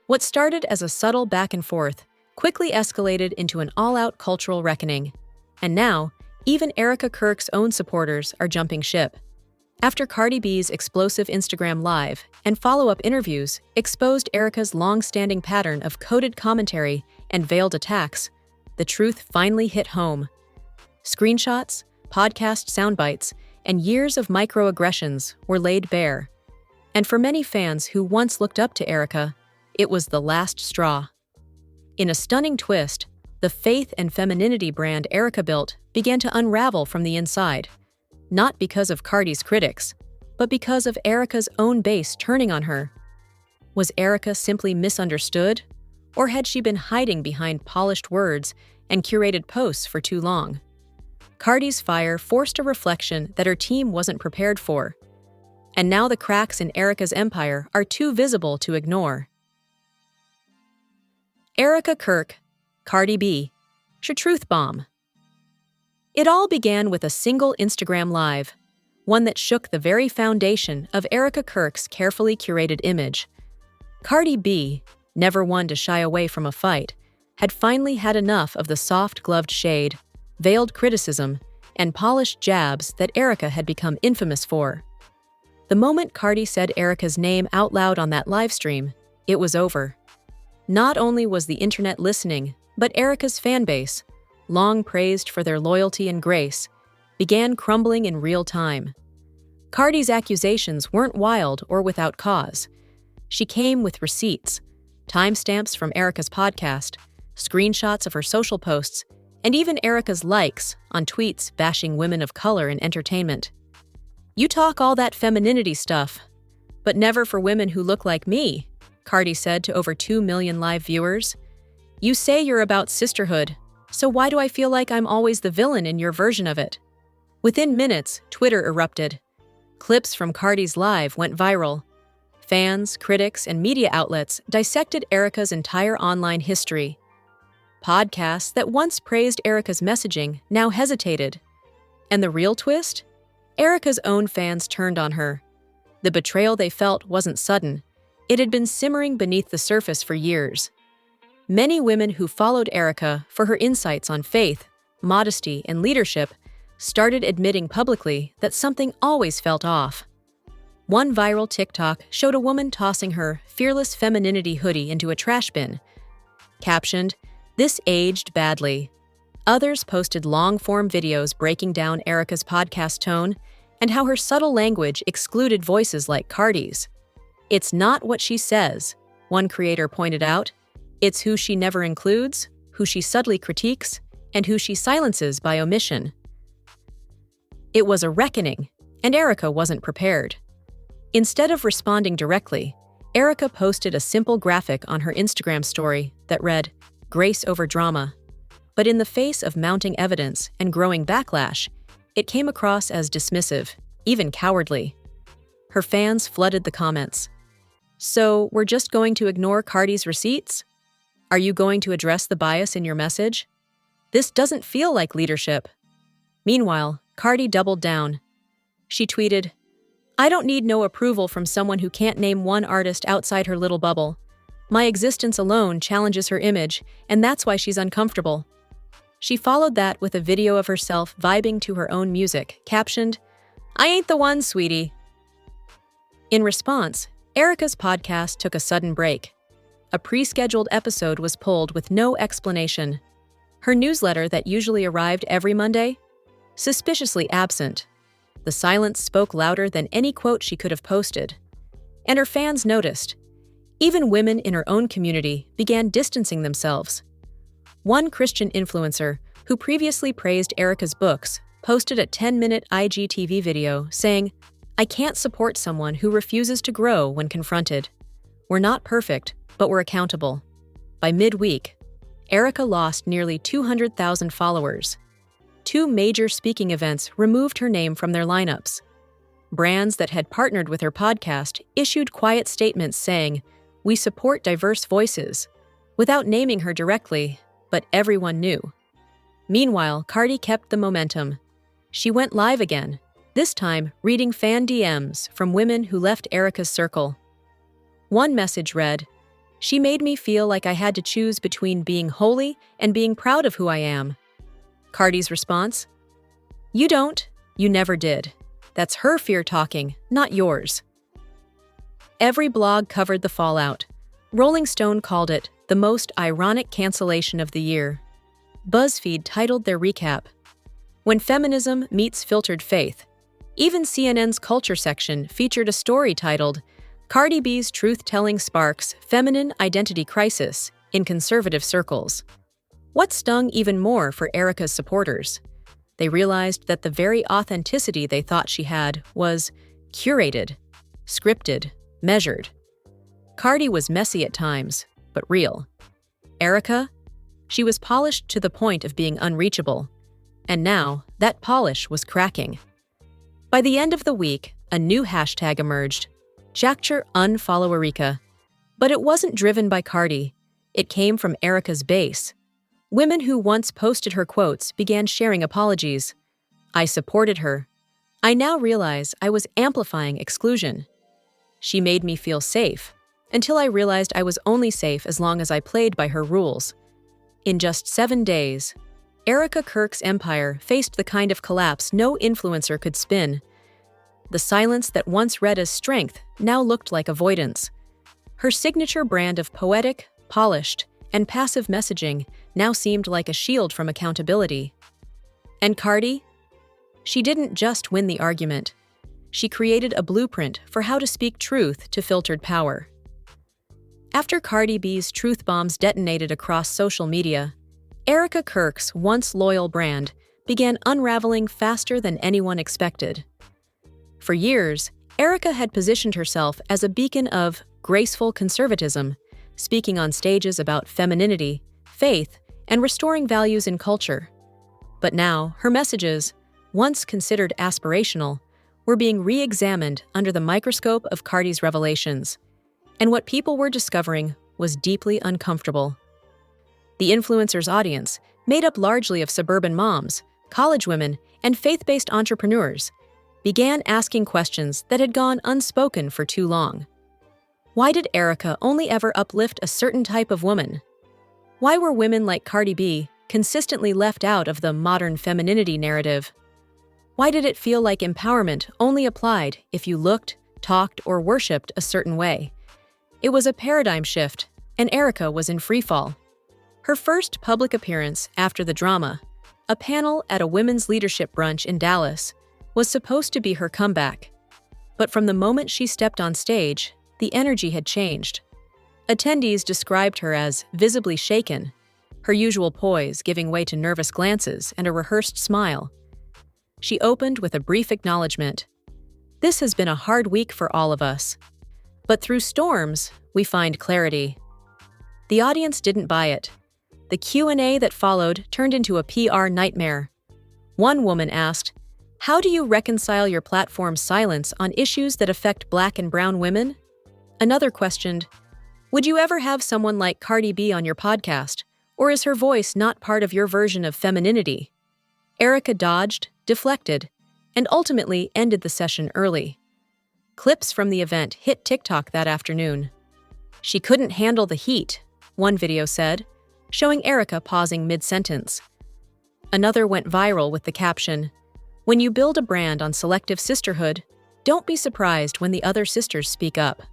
What started as a subtle back and forth quickly escalated into an all-out cultural reckoning. And now, even Erika Kirk's own supporters are jumping ship. After Cardi B's explosive Instagram Live and follow-up interviews exposed Erika's long-standing pattern of coded commentary and veiled attacks, the truth finally hit home. Screenshots, podcast soundbites, and years of microaggressions were laid bare. And for many fans who once looked up to Erika, it was the last straw. In a stunning twist, the faith and femininity brand Erika built began to unravel from the inside, not because of Cardi's critics, but because of Erika's own base turning on her. Was Erika simply misunderstood, or had she been hiding behind polished words and curated posts for too long? Cardi's fire forced a reflection that her team wasn't prepared for, and now the cracks in Erika's empire are too visible to ignore. Erika Kirk, Cardi B, truth bomb. It all began with a single Instagram Live, one that shook the very foundation of Erika Kirk's carefully curated image. Cardi B, never one to shy away from a fight, had finally had enough of the soft-gloved shade, veiled criticism, and polished jabs that Erika had become infamous for. The moment Cardi said Erika's name out loud on that livestream, it was over. Not only was the internet listening, but Erika's fanbase, long praised for their loyalty and grace, began crumbling in real time. Cardi's accusations weren't wild or without cause. She came with receipts, timestamps from Erika's podcast, screenshots of her social posts, and even Erika's likes on tweets bashing women of color in entertainment. "You talk all that femininity stuff, but never for women who look like me," Cardi said to over 2 million live viewers. "You say you're about sisterhood, so why do I feel like I'm always the villain in your version of it?" Within minutes, Twitter erupted. Clips from Cardi's Live went viral. Fans, critics, and media outlets dissected Erika's entire online history. Podcasts that once praised Erika's messaging now hesitated. And the real twist? Erika's own fans turned on her. The betrayal they felt wasn't sudden. It had been simmering beneath the surface for years. Many women who followed Erika for her insights on faith, modesty, and leadership started admitting publicly that something always felt off. One viral TikTok showed a woman tossing her fearless femininity hoodie into a trash bin. Captioned, "This aged badly." Others posted long-form videos breaking down Erika's podcast tone and how her subtle language excluded voices like Cardi's. "It's not what she says," one creator pointed out. "It's who she never includes, who she subtly critiques, and who she silences by omission." It was a reckoning, and Erika wasn't prepared. Instead of responding directly, Erika posted a simple graphic on her Instagram story that read, "Grace over drama." But in the face of mounting evidence and growing backlash, it came across as dismissive, even cowardly. Her fans flooded the comments. "So, we're just going to ignore Cardi's receipts? Are you going to address the bias in your message? This doesn't feel like leadership." Meanwhile, Cardi doubled down. She tweeted, "I don't need no approval from someone who can't name one artist outside her little bubble. My existence alone challenges her image, and that's why she's uncomfortable." She followed that with a video of herself vibing to her own music, captioned, "I ain't the one, sweetie." In response, Erika's podcast took a sudden break. A pre-scheduled episode was pulled with no explanation. Her newsletter that usually arrived every Monday? Suspiciously absent. The silence spoke louder than any quote she could have posted. And her fans noticed. Even women in her own community began distancing themselves. One Christian influencer, who previously praised Erika's books, posted a 10-minute IGTV video saying, "I can't support someone who refuses to grow when confronted. We're not perfect, but we're accountable." By midweek, Erika lost nearly 200,000 followers. 2 major speaking events removed her name from their lineups. Brands that had partnered with her podcast issued quiet statements saying, "We support diverse voices," without naming her directly, but everyone knew. Meanwhile, Cardi kept the momentum. She went live again, this time reading fan DMs from women who left Erika's circle. One message read, She made me feel like I had to choose between being holy and being proud of who I am. Cardi's response? You don't. You never did. That's her fear talking, not yours. Every blog covered the fallout. Rolling Stone called it the most ironic cancellation of the year. BuzzFeed titled their recap, When Feminism Meets Filtered Faith. Even CNN's culture section featured a story titled, Cardi B's Truth-Telling Sparks Feminine Identity Crisis in Conservative Circles. What stung even more for Erika's supporters? They realized that the very authenticity they thought she had was curated, scripted, measured. Cardi was messy at times, but real. Erika? She was polished to the point of being unreachable. And now, that polish was cracking. By the end of the week, a new hashtag emerged, #unfollow Erika. But it wasn't driven by Cardi. It came from Erika's base. Women who once posted her quotes began sharing apologies. I supported her. I now realize I was amplifying exclusion. She made me feel safe, until I realized I was only safe as long as I played by her rules. In just 7 days, Erika Kirk's empire faced the kind of collapse no influencer could spin. The silence that once read as strength now looked like avoidance. Her signature brand of poetic, polished, and passive messaging now seemed like a shield from accountability. And Cardi? She didn't just win the argument. She created a blueprint for how to speak truth to filtered power. After Cardi B's truth bombs detonated across social media, Erika Kirk's once loyal brand began unraveling faster than anyone expected. For years, Erika had positioned herself as a beacon of graceful conservatism, speaking on stages about femininity, faith, and restoring values in culture. But now, her messages, once considered aspirational, were being re-examined under the microscope of Cardi's revelations. And what people were discovering was deeply uncomfortable. The influencer's audience, made up largely of suburban moms, college women, and faith-based entrepreneurs, began asking questions that had gone unspoken for too long. Why did Erika only ever uplift a certain type of woman? Why were women like Cardi B consistently left out of the modern femininity narrative? Why did it feel like empowerment only applied if you looked, talked, or worshipped a certain way? It was a paradigm shift, and Erika was in freefall. Her first public appearance after the drama, a panel at a women's leadership brunch in Dallas, was supposed to be her comeback. But from the moment she stepped on stage, the energy had changed. Attendees described her as visibly shaken, her usual poise giving way to nervous glances and a rehearsed smile. She opened with a brief acknowledgement. This has been a hard week for all of us. But through storms, we find clarity. The audience didn't buy it. The Q&A that followed turned into a PR nightmare. One woman asked, "How do you reconcile your platform's silence on issues that affect Black and brown women?" Another questioned, "Would you ever have someone like Cardi B on your podcast, or is her voice not part of your version of femininity?" Erika dodged, deflected, and ultimately ended the session early. Clips from the event hit TikTok that afternoon. She couldn't handle the heat, one video said, showing Erika pausing mid-sentence. Another went viral with the caption, "When you build a brand on selective sisterhood, don't be surprised when the other sisters speak up."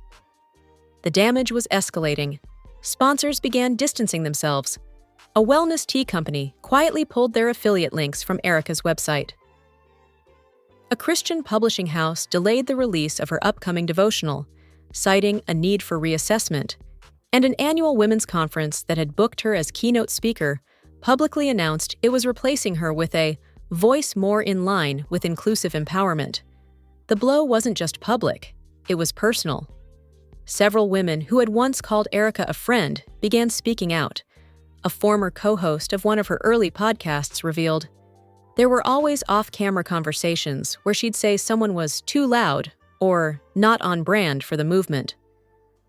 The damage was escalating. Sponsors began distancing themselves. A wellness tea company quietly pulled their affiliate links from Erika's website. A Christian publishing house delayed the release of her upcoming devotional, citing a need for reassessment, and an annual women's conference that had booked her as keynote speaker publicly announced it was replacing her with a voice more in line with inclusive empowerment. The blow wasn't just public, it was personal. Several women who had once called Erika a friend began speaking out. A former co-host of one of her early podcasts revealed, "There were always off-camera conversations where she'd say someone was too loud or not on brand for the movement."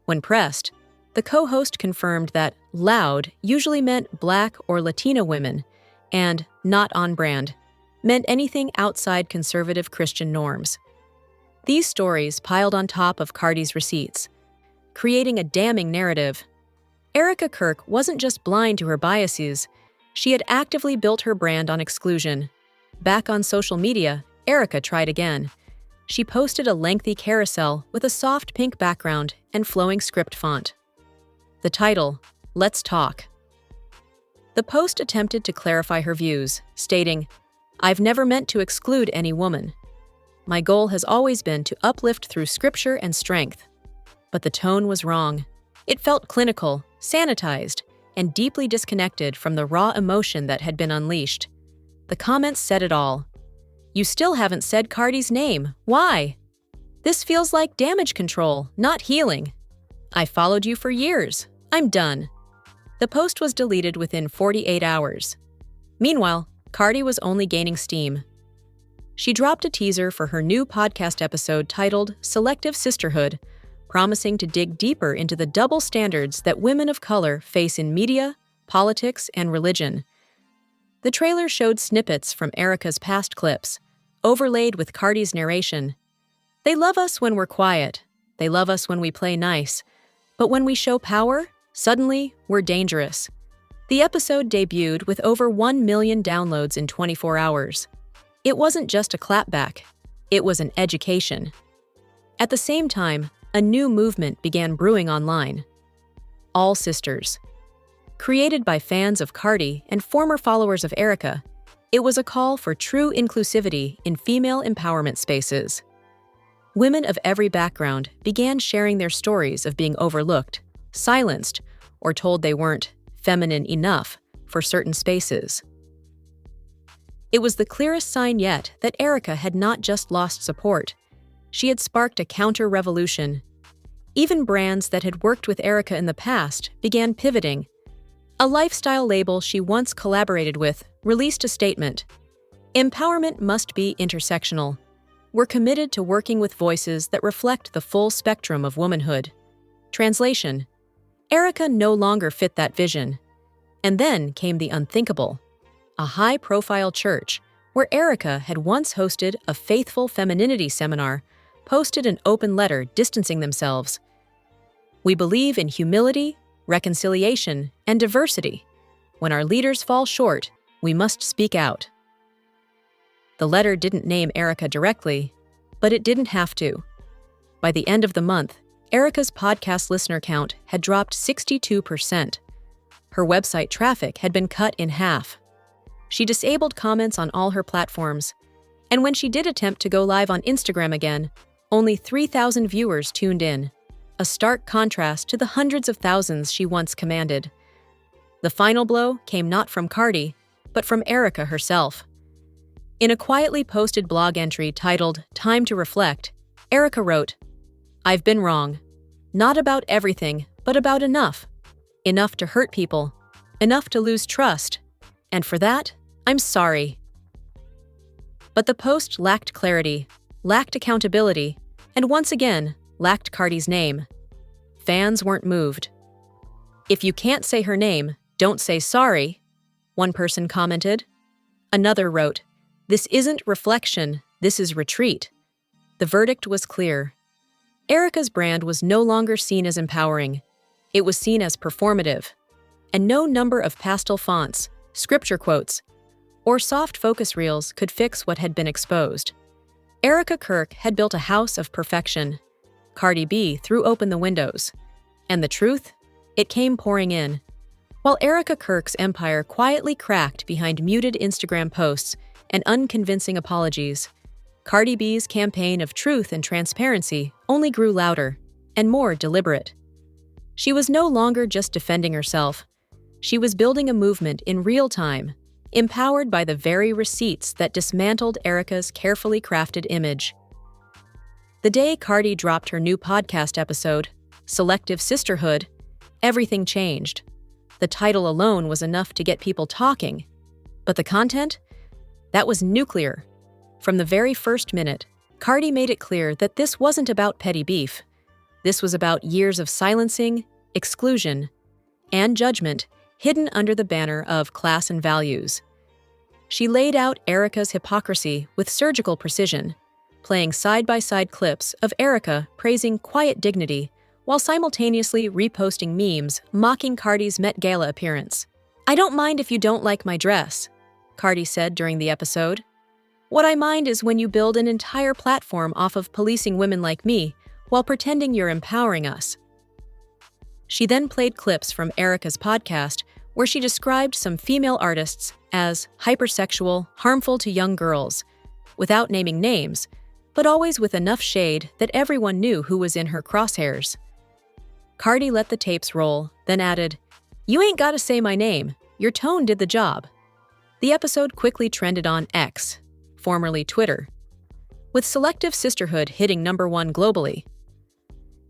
When pressed, the co-host confirmed that loud usually meant Black or Latina women, and not on brand meant anything outside conservative Christian norms. These stories piled on top of Cardi's receipts, creating a damning narrative. Erika Kirk wasn't just blind to her biases, she had actively built her brand on exclusion. Back on social media, Erika tried again. She posted a lengthy carousel with a soft pink background and flowing script font. The title, "Let's Talk." The post attempted to clarify her views, stating, "I've never meant to exclude any woman. My goal has always been to uplift through scripture and strength." But the tone was wrong. It felt clinical, sanitized, and deeply disconnected from the raw emotion that had been unleashed. The comments said it all. "You still haven't said Cardi's name. Why? This feels like damage control, not healing. I followed you for years. I'm done." The post was deleted within 48 hours. Meanwhile, Cardi was only gaining steam. She dropped a teaser for her new podcast episode titled Selective Sisterhood, promising to dig deeper into the double standards that women of color face in media, politics, and religion. The trailer showed snippets from Erika's past clips, overlaid with Cardi's narration. "They love us when we're quiet. They love us when we play nice. But when we show power, suddenly we're dangerous." The episode debuted with over 1 million downloads in 24 hours. It wasn't just a clapback, it was an education. At the same time, a new movement began brewing online. All Sisters. Created by fans of Cardi and former followers of Erika, it was a call for true inclusivity in female empowerment spaces. Women of every background began sharing their stories of being overlooked, silenced, or told they weren't feminine enough for certain spaces. It was the clearest sign yet that Erika had not just lost support. She had sparked a counter-revolution. Even brands that had worked with Erika in the past began pivoting. A lifestyle label she once collaborated with released a statement. "Empowerment must be intersectional. We're committed to working with voices that reflect the full spectrum of womanhood." Translation: Erika no longer fit that vision. And then came the unthinkable. A high-profile church, where Erika had once hosted a faithful femininity seminar, posted an open letter distancing themselves. "We believe in humility, reconciliation, and diversity. When our leaders fall short, we must speak out." The letter didn't name Erika directly, but it didn't have to. By the end of the month, Erika's podcast listener count had dropped 62%. Her website traffic had been cut in half. She disabled comments on all her platforms, and when she did attempt to go live on Instagram again, only 3,000 viewers tuned in, a stark contrast to the hundreds of thousands she once commanded. The final blow came not from Cardi, but from Erika herself. In a quietly posted blog entry titled "Time to Reflect," Erika wrote, "I've been wrong. Not about everything, but about enough. Enough to hurt people. Enough to lose trust. And for that, I'm sorry." But the post lacked clarity, lacked accountability, and once again, lacked Cardi's name. Fans weren't moved. "If you can't say her name, don't say sorry," one person commented. Another wrote, "This isn't reflection, this is retreat." The verdict was clear. Erika's brand was no longer seen as empowering. It was seen as performative. And no number of pastel fonts, scripture quotes, or soft focus reels could fix what had been exposed. Erika Kirk had built a house of perfection. Cardi B threw open the windows. And the truth? It came pouring in. While Erika Kirk's empire quietly cracked behind muted Instagram posts and unconvincing apologies, Cardi B's campaign of truth and transparency only grew louder and more deliberate. She was no longer just defending herself. She was building a movement in real time, empowered by the very receipts that dismantled Erika's carefully crafted image. The day Cardi dropped her new podcast episode, Selective Sisterhood, everything changed. The title alone was enough to get people talking. But the content? That was nuclear. From the very first minute, Cardi made it clear that this wasn't about petty beef. This was about years of silencing, exclusion, and judgment hidden under the banner of class and values. She laid out Erika's hypocrisy with surgical precision, playing side-by-side clips of Erika praising quiet dignity while simultaneously reposting memes mocking Cardi's Met Gala appearance. "I don't mind if you don't like my dress," Cardi said during the episode. "What I mind is when you build an entire platform off of policing women like me while pretending you're empowering us." She then played clips from Erika's podcast where she described some female artists as hypersexual, harmful to young girls, without naming names, but always with enough shade that everyone knew who was in her crosshairs. Cardi let the tapes roll, then added, "You ain't gotta say my name. Your tone did the job." The episode quickly trended on X, formerly Twitter, with Selective Sisterhood hitting #1 globally.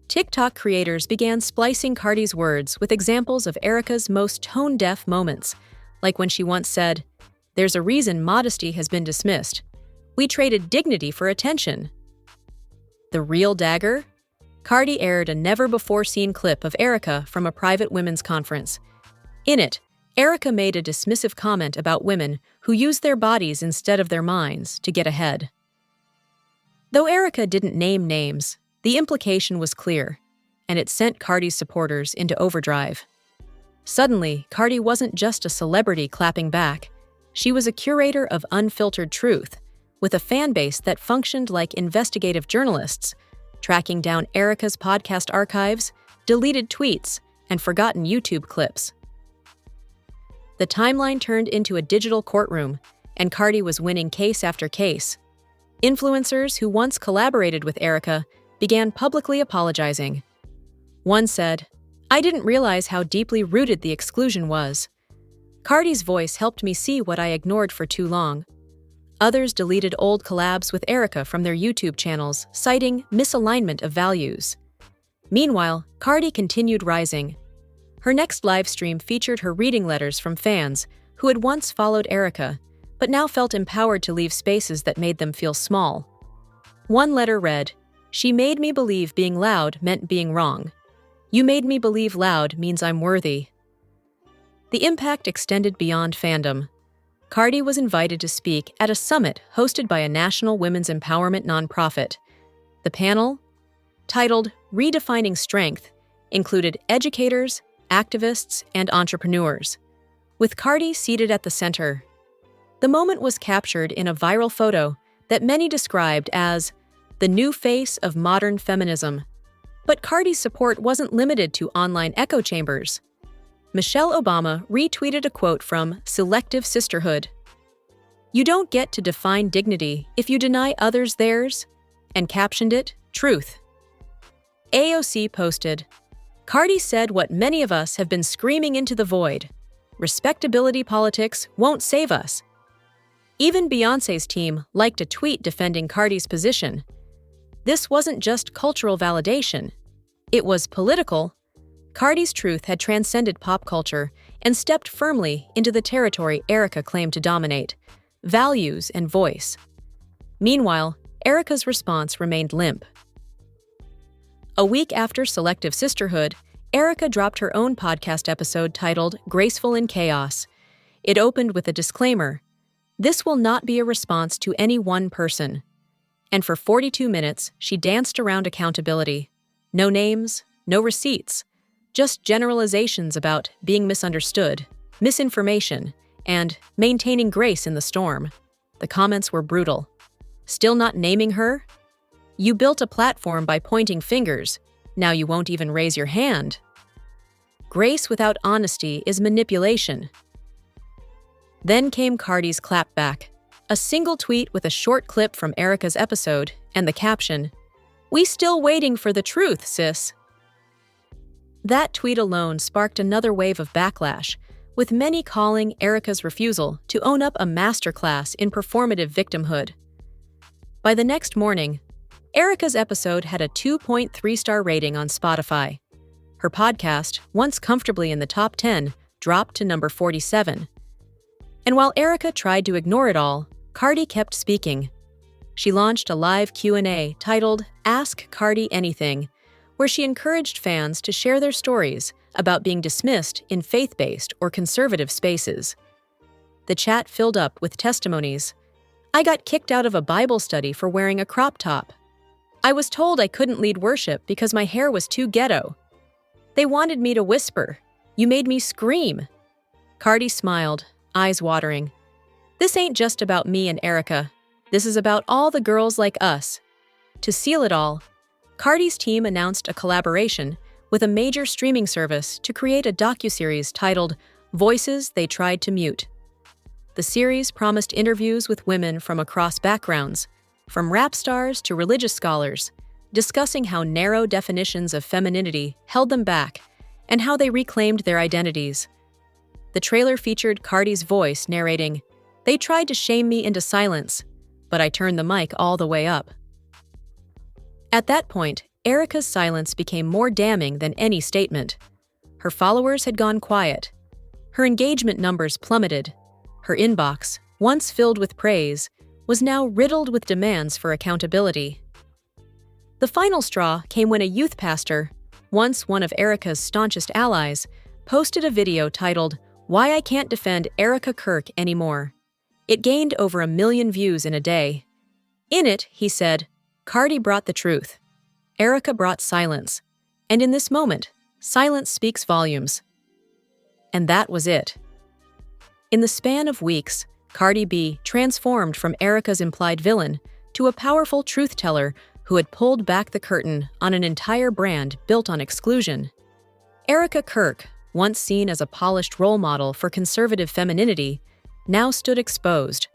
TikTok creators began splicing Cardi's words with examples of Erika's most tone-deaf moments, like when she once said, "There's a reason modesty has been dismissed. We traded dignity for attention." The real dagger? Cardi aired a never-before-seen clip of Erika from a private women's conference. In it, Erika made a dismissive comment about women who use their bodies instead of their minds to get ahead. Though Erika didn't name names, the implication was clear, and it sent Cardi's supporters into overdrive. Suddenly, Cardi wasn't just a celebrity clapping back. She was a curator of unfiltered truth, with a fan base that functioned like investigative journalists, tracking down Erika's podcast archives, deleted tweets, and forgotten YouTube clips. The timeline turned into a digital courtroom, and Cardi was winning case after case. Influencers who once collaborated with Erika began publicly apologizing. One said, "I didn't realize how deeply rooted the exclusion was. Cardi's voice helped me see what I ignored for too long." Others deleted old collabs with Erika from their YouTube channels, citing misalignment of values. Meanwhile, Cardi continued rising. Her next live stream featured her reading letters from fans who had once followed Erika, but now felt empowered to leave spaces that made them feel small. One letter read, "She made me believe being loud meant being wrong. You made me believe loud means I'm worthy." The impact extended beyond fandom. Cardi was invited to speak at a summit hosted by a national women's empowerment nonprofit. The panel, titled Redefining Strength, included educators, activists, and entrepreneurs, with Cardi seated at the center. The moment was captured in a viral photo that many described as the new face of modern feminism. But Cardi's support wasn't limited to online echo chambers. Michelle Obama retweeted a quote from Selective Sisterhood. "You don't get to define dignity if you deny others theirs," and captioned it, "Truth." AOC posted, "Cardi said what many of us have been screaming into the void. Respectability politics won't save us." Even Beyoncé's team liked a tweet defending Cardi's position. This wasn't just cultural validation. It was political. Cardi's truth had transcended pop culture and stepped firmly into the territory Erika claimed to dominate: values and voice. Meanwhile, Erika's response remained limp. A week after Selective Sisterhood, Erika dropped her own podcast episode titled Graceful in Chaos. It opened with a disclaimer: "This will not be a response to any one person." And for 42 minutes, she danced around accountability. No names, no receipts, just generalizations about being misunderstood, misinformation, and maintaining grace in the storm. The comments were brutal. Still not naming her? You built a platform by pointing fingers. Now you won't even raise your hand. Grace without honesty is manipulation. Then came Cardi's clapback. A single tweet with a short clip from Erika's episode and the caption, "We still waiting for the truth, sis." That tweet alone sparked another wave of backlash, with many calling Erika's refusal to own up a masterclass in performative victimhood. By the next morning, Erika's episode had a 2.3-star rating on Spotify. Her podcast, once comfortably in the top 10, dropped to number 47. And while Erika tried to ignore it all, Cardi kept speaking. She launched a live Q&A titled Ask Cardi Anything, where she encouraged fans to share their stories about being dismissed in faith-based or conservative spaces. The chat filled up with testimonies. "I got kicked out of a Bible study for wearing a crop top. I was told I couldn't lead worship because my hair was too ghetto. They wanted me to whisper. You made me scream. Cardi smiled, eyes watering. This ain't just about me and Erika. This is about all the girls like us. To seal it all, Cardi's team announced a collaboration with a major streaming service to create a docuseries titled Voices They Tried to Mute. The series promised interviews with women from across backgrounds, from rap stars to religious scholars, discussing how narrow definitions of femininity held them back and how they reclaimed their identities. The trailer featured Cardi's voice narrating, "They tried to shame me into silence, but I turned the mic all the way up." At that point, Erika's silence became more damning than any statement. Her followers had gone quiet. Her engagement numbers plummeted. Her inbox, once filled with praise, was now riddled with demands for accountability. The final straw came when a youth pastor, once one of Erika's staunchest allies, posted a video titled, "Why I Can't Defend Erika Kirk Anymore." It gained over 1 million views in a day. In it, he said, "Cardi brought the truth. Erika brought silence. And in this moment, silence speaks volumes." And that was it. In the span of weeks, Cardi B transformed from Erika's implied villain to a powerful truth-teller who had pulled back the curtain on an entire brand built on exclusion. Erika Kirk, once seen as a polished role model for conservative femininity, now stood exposed,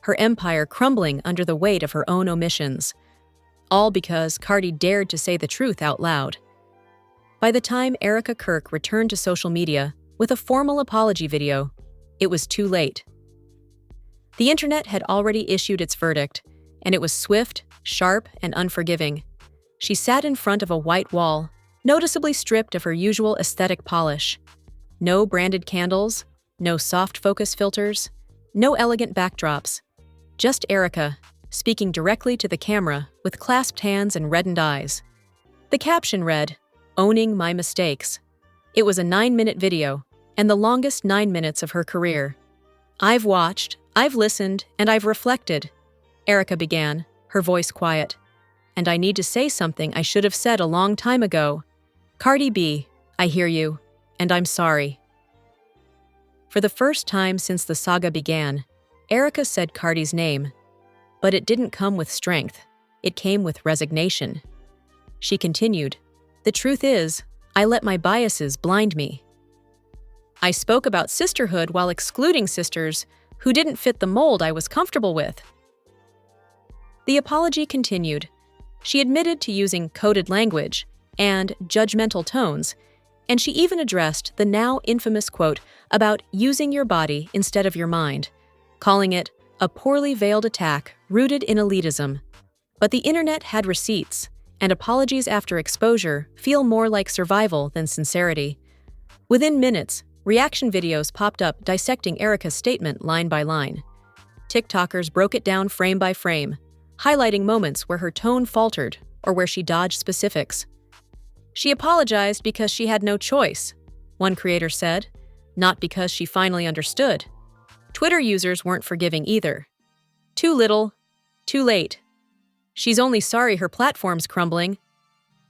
her empire crumbling under the weight of her own omissions. All because Cardi dared to say the truth out loud. By the time Erika Kirk returned to social media with a formal apology video, it was too late. The internet had already issued its verdict, and it was swift, sharp, and unforgiving. She sat in front of a white wall, noticeably stripped of her usual aesthetic polish. No branded candles, no soft focus filters, no elegant backdrops. Just Erika, speaking directly to the camera with clasped hands and reddened eyes. The caption read, "Owning my mistakes." It was a 9-minute video, and the longest 9 minutes of her career. "I've watched, I've listened, and I've reflected," Erika began, her voice quiet. "And I need to say something I should have said a long time ago. Cardi B, I hear you, and I'm sorry." For the first time since the saga began, Erika said Cardi's name. But it didn't come with strength. It came with resignation. She continued, "The truth is, I let my biases blind me. I spoke about sisterhood while excluding sisters who didn't fit the mold I was comfortable with." The apology continued. She admitted to using coded language and judgmental tones, and she even addressed the now infamous quote about using your body instead of your mind, calling it a poorly veiled attack rooted in elitism. But the internet had receipts, and apologies after exposure feel more like survival than sincerity. Within minutes, reaction videos popped up dissecting Erika's statement line by line. TikTokers broke it down frame by frame, highlighting moments where her tone faltered or where she dodged specifics. "She apologized because she had no choice," one creator said, "not because she finally understood." Twitter users weren't forgiving either. "Too little, too late. She's only sorry her platform's crumbling.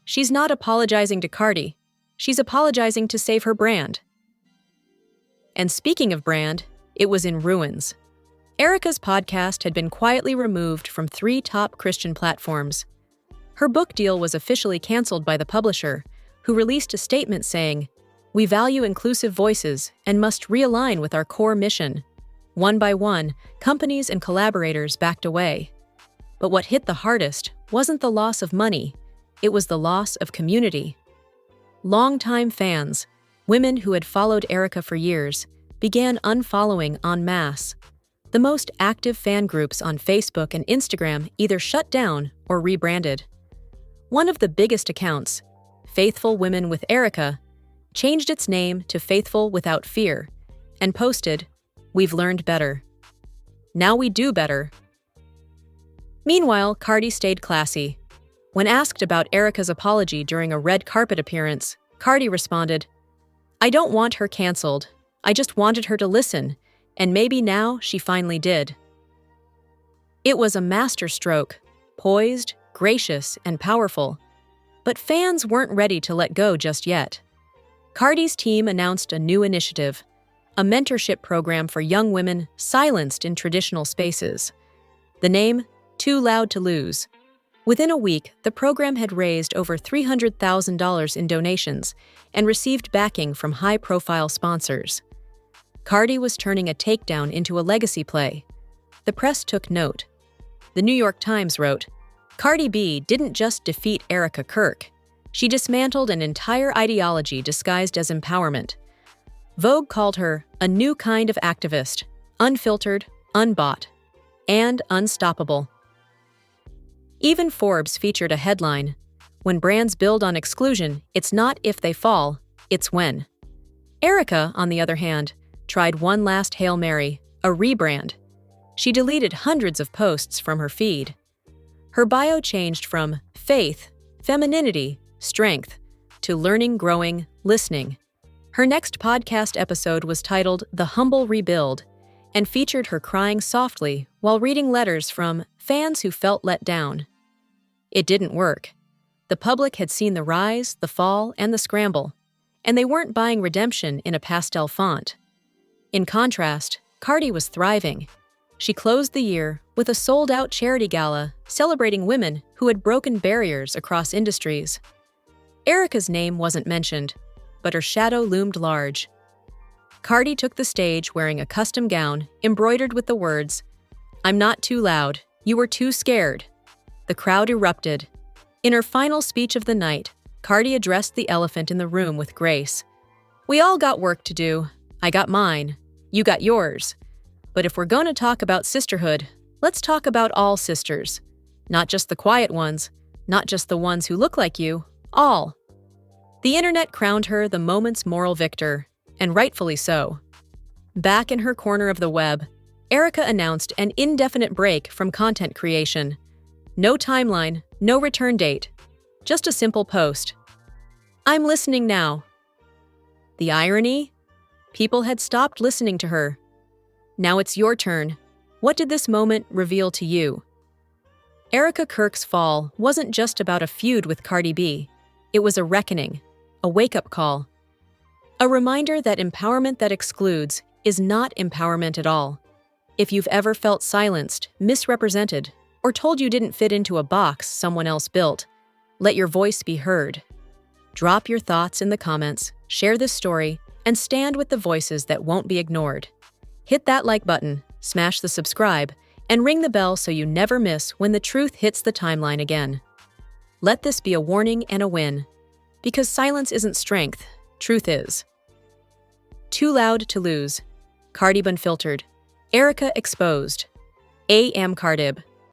She's not apologizing to Cardi. She's apologizing to save her brand." And speaking of brand, it was in ruins. Erika's podcast had been quietly removed from 3 top Christian platforms. Her book deal was officially canceled by the publisher, who released a statement saying, "We value inclusive voices and must realign with our core mission." One by one, companies and collaborators backed away. But what hit the hardest wasn't the loss of money, it was the loss of community. Longtime fans, women who had followed Erika for years, began unfollowing en masse. The most active fan groups on Facebook and Instagram either shut down or rebranded. One of the biggest accounts, Faithful Women with Erika, changed its name to Faithful Without Fear and posted, "We've learned better. Now we do better." Meanwhile, Cardi stayed classy. When asked about Erika's apology during a red carpet appearance, Cardi responded, "I don't want her canceled. I just wanted her to listen, and maybe now she finally did." It was a masterstroke, poised, gracious, and powerful. But fans weren't ready to let go just yet. Cardi's team announced a new initiative, a mentorship program for young women silenced in traditional spaces. The name, Too Loud to Lose. Within a week, the program had raised over $300,000 in donations and received backing from high-profile sponsors. Cardi was turning a takedown into a legacy play. The press took note. The New York Times wrote, "Cardi B didn't just defeat Erika Kirk. She dismantled an entire ideology disguised as empowerment." Vogue called her a new kind of activist, unfiltered, unbought, and unstoppable. Even Forbes featured a headline, "When brands build on exclusion, it's not if they fall, it's when." Erika, on the other hand, tried one last Hail Mary, a rebrand. She deleted hundreds of posts from her feed. Her bio changed from faith, femininity, strength, to learning, growing, listening. Her next podcast episode was titled The Humble Rebuild and featured her crying softly while reading letters from fans who felt let down. It didn't work. The public had seen the rise, the fall, and the scramble, and they weren't buying redemption in a pastel font. In contrast, Cardi was thriving. She closed the year with a sold-out charity gala celebrating women who had broken barriers across industries. Erika's name wasn't mentioned, but her shadow loomed large. Cardi took the stage wearing a custom gown embroidered with the words, "I'm not too loud, you were too scared." The crowd erupted. In her final speech of the night, Cardi addressed the elephant in the room with grace. "We all got work to do. I got mine. You got yours. But if we're going to talk about sisterhood, let's talk about all sisters. Not just the quiet ones, not just the ones who look like you, all." The internet crowned her the moment's moral victor, and rightfully so. Back in her corner of the web, Erika announced an indefinite break from content creation. No timeline, no return date, just a simple post. "I'm listening now." The irony? People had stopped listening to her. Now it's your turn. What did this moment reveal to you? Erika Kirk's fall wasn't just about a feud with Cardi B. It was a reckoning, a wake-up call. A reminder that empowerment that excludes is not empowerment at all. If you've ever felt silenced, misrepresented, or told you didn't fit into a box someone else built, let your voice be heard. Drop your thoughts in the comments, share this story, and stand with the voices that won't be ignored. Hit that like button, smash the subscribe, and ring the bell so you never miss when the truth hits the timeline again. Let this be a warning and a win. Because silence isn't strength, truth is. Too Loud to Lose. Cardi Unfiltered. Erika Exposed. A.M. Cardi.